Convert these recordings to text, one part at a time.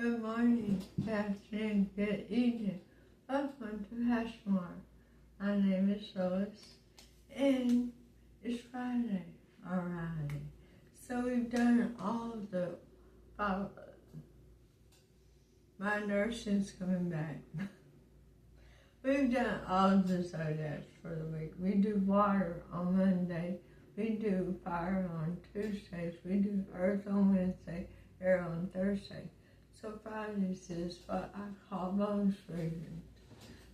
Good morning, good afternoon, good evening. Welcome to Passion Water. My name is Lois, and it's Friday already. So we've done all the, my nursing's coming back. We've done all the zodiacs for the week. We do water on Monday. We do fire on Tuesdays. We do earth on Wednesday, air on Thursday. So Fridays is what I call bonus readings.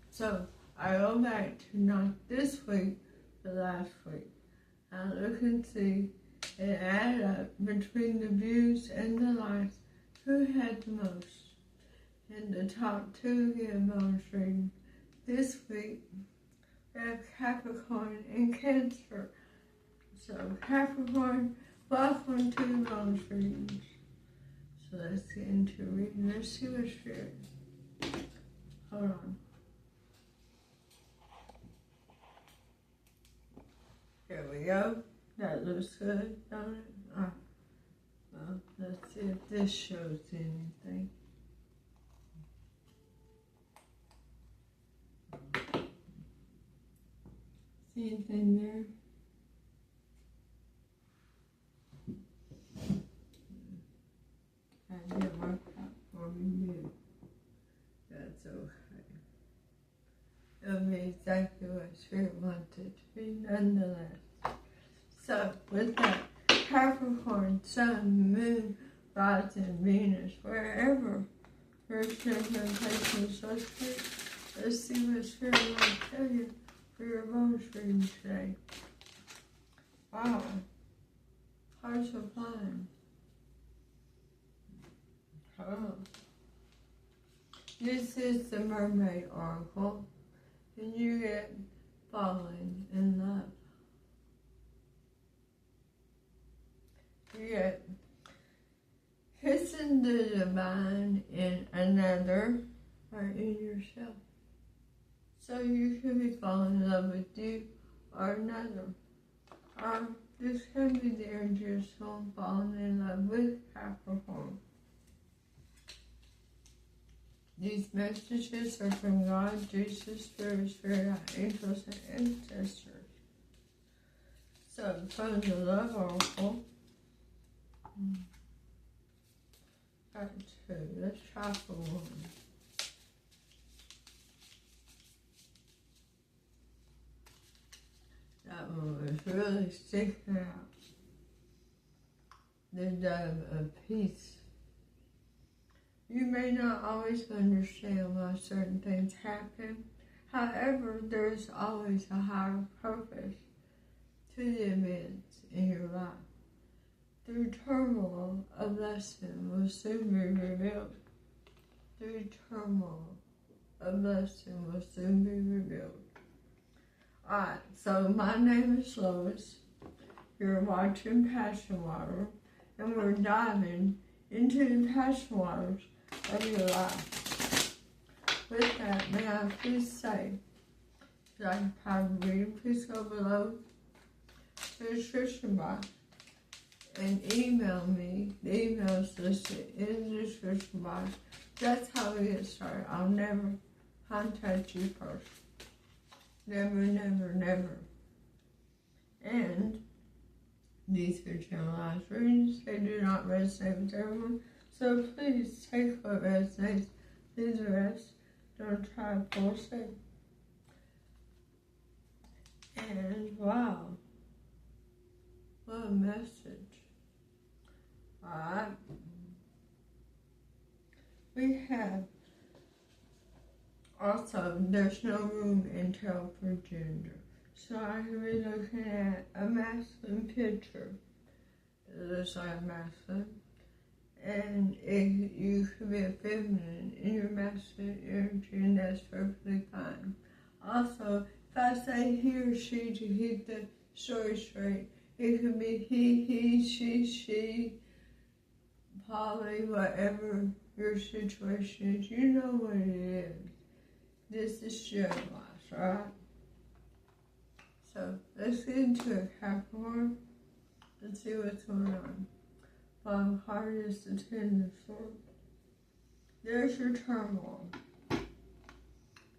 So I go back to not this week, but last week. I look and see and add up between the views and the likes who had the most. And the top two get bonus readings. This week we have Capricorn and Cancer. So Capricorn, welcome to the bonus readings. So let's get into reading. Let's see what's here. Hold on. Here we go. That looks good, don't it? Well, let's see if this shows anything. See anything there? I didn't work out for me, too. That's okay. It'll be exactly what Spirit wanted to be, nonetheless. So, with that, Capricorn, Sun, Moon, rising, Venus, wherever your representation is located, let's see what Spirit wants to tell you for your bonus reading today. Wow. Hearts are flying. Oh. This is the Mermaid Oracle, and you get falling in love. You get kissing the divine in another or in yourself. So you could be falling in love with you or another. Or this can be the energy of someone falling in love with Capricorn. These messages are from God, Jesus, Spirit, angels, and ancestors. So, from the Love Oracle, got two. Let's try for one. That one was really sticking out. The Dove of Peace. You may not always understand why certain things happen. However, there is always a higher purpose to the events in your life. Through turmoil, a blessing will soon be revealed. Through turmoil, a blessing will soon be revealed. Alright, so my name is Lois. You're watching Passion Water, and we're diving into the passion waters of your life. With that, may I please say, if I can have a reading, please go below to the description box and email me. The email is listed in the description box. That's how we get started. I'll never contact you first. Never, never, never. And these are generalized readings. They do not resonate with everyone. So please take what resonates. Leave the rest. Don't try to force it. And wow. What a message. Alright. We have also, there's no room in tarot for gender. So I can be looking at a masculine picture. It looks like masculine. And you could be a feminine in your masculine energy, and that's perfectly fine. Also, if I say he or she to keep the story straight, it could be he, she, poly, whatever your situation is. You know what it is. This is generalized, right? So let's get into it, Capricorn. Let's see what's going on. Bottom card is the Ten of Swords. there's your turmoil.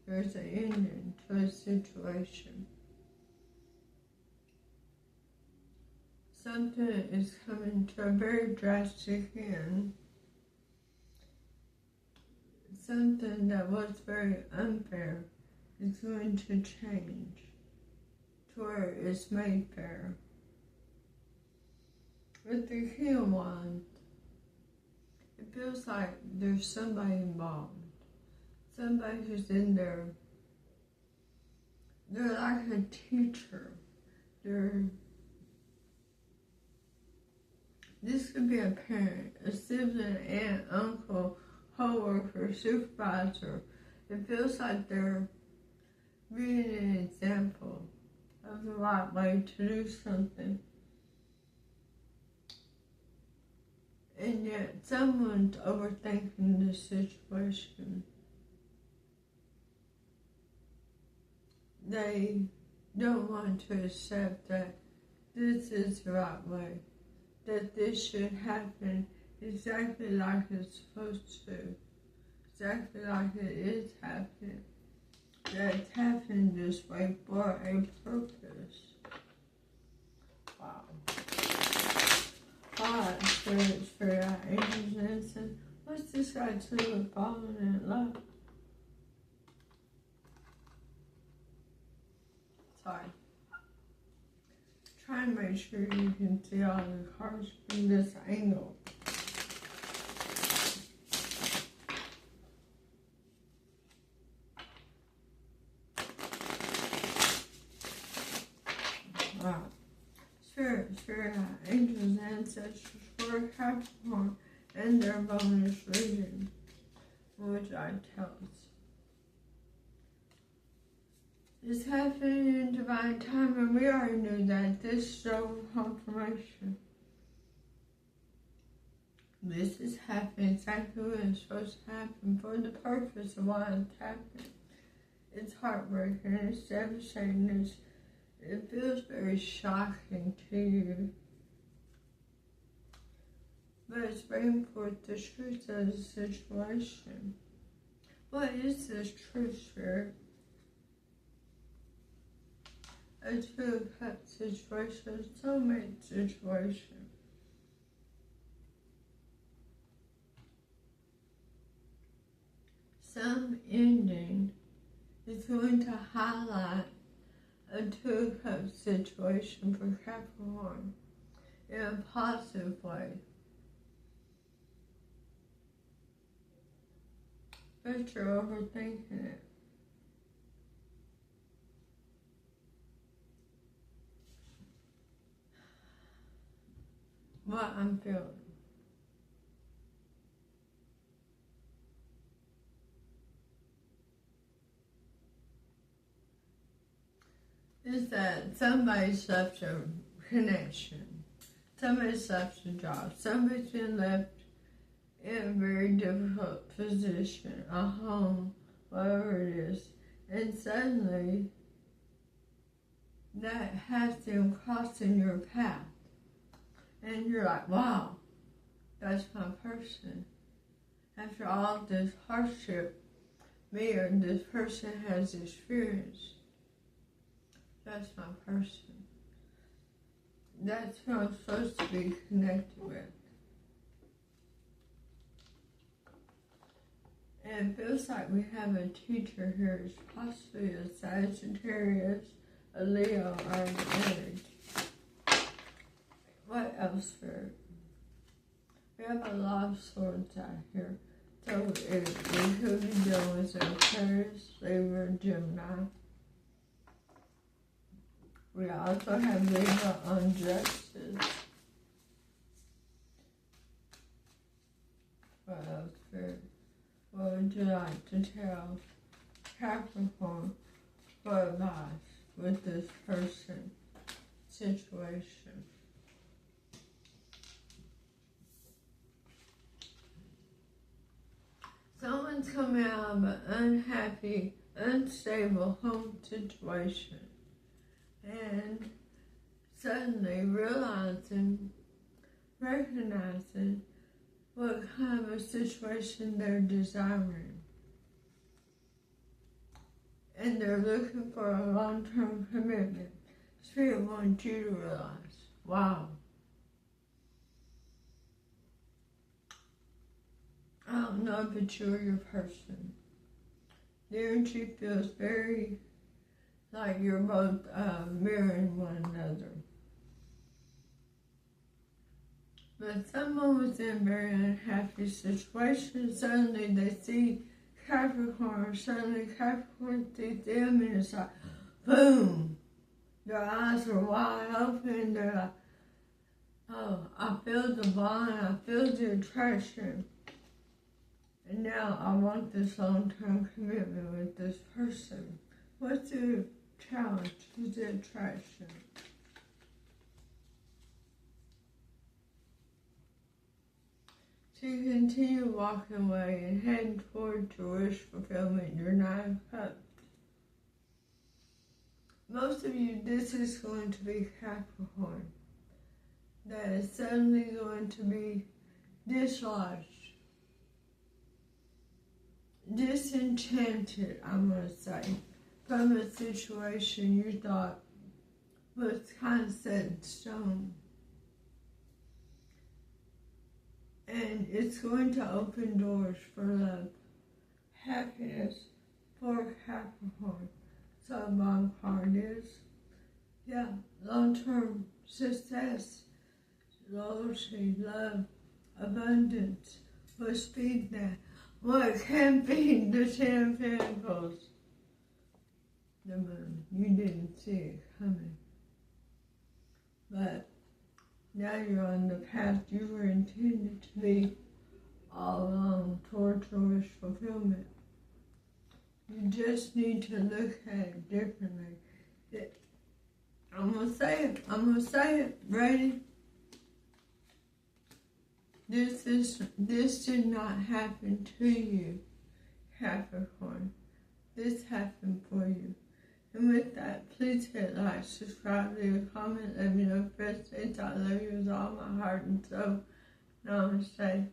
There's an ending to a situation. Something is coming to a very drastic end. Something that was very unfair is going to change to where it's made fair. With the King of Wands, it feels like there's somebody involved. Somebody who's in there. They're like a teacher. This could be a parent, a sibling, aunt, uncle, co-worker, supervisor. It feels like they're being an example of the right way to do something. And yet someone's overthinking the situation. They don't want to accept that this is the right way, that this should happen exactly like it's supposed to, exactly like it is happening, that it's happening this way for a purpose. Wow. Alright, Spirit, angels, innocent. What's this guy too with falling in love? Sorry. Try and make sure you can see all the cards from this angle. Wow. Spirit, angels, ancestors for Capricorn and their bonus reading, which I tell us. It's happening in divine time, and we already knew that. This is so confirmation. This is happening exactly when it's supposed to happen, for the purpose of why it's happening. It's heartbreaking, it's devastating, it feels very shocking to you. But it's bringing forth the truth of the situation. What is this truth, Spirit? A Two of Cups situation, a soulmate situation. Some ending is going to highlight a Two of Cups situation for Capricorn in a positive way. But you're overthinking it. What I'm feeling. Is that somebody's left a connection, somebody's left a job, somebody's been left in a very difficult position, a home, whatever it is, and suddenly that has them crossing your path, and you're like, wow, that's my person. After all this hardship me or this person has experienced, that's my person. That's who I'm supposed to be connected with. And it feels like we have a teacher here who's possibly a Sagittarius, a Leo, or an Aries. What else, Spirit? We have a lot of swords out here. So we could be dealing with Aquarius, Libra, Gemini. We also have Libra on justice. What else, Spirit? What would you like to tell Capricorn for advice with this person situation? Someone's coming out of an unhappy, unstable home situation and suddenly recognizing what kind of a situation they're desiring. And they're looking for a long-term commitment. Spirit wants you to realize, wow, I don't know if it's you or your person. The energy feels very like you're both mirroring one another. But someone was in a very unhappy situation. Suddenly they see Capricorn. Suddenly Capricorn sees them, and it's like, boom! Their eyes are wide open. They're like, oh, I feel the bond. I feel the attraction. And now I want this long-term commitment with this person. What's the challenge? What's the attraction? So you continue walking away and heading toward your wish fulfillment, your 9 of Cups. Most of you, this is going to be Capricorn. That is suddenly going to be dislodged. Disenchanted, I'm going to say, from a situation you thought was kind of set in stone. And it's going to open doors for love, happiness for Capricorn. So my card is, yeah, long-term success, loyalty, love, abundance. Let's feed that. What can feed the 10 of Pentacles? The moon. You didn't see it coming. But now you're on the path you were intended to be all along towards your wish fulfillment. You just need to look at it differently. I'm going to say it. I'm going to say it. Ready? This did not happen to you, Capricorn. This happened for you. And with that, please hit like, subscribe, leave a comment, let me know if it's I love you with all my heart and soul. Namaste.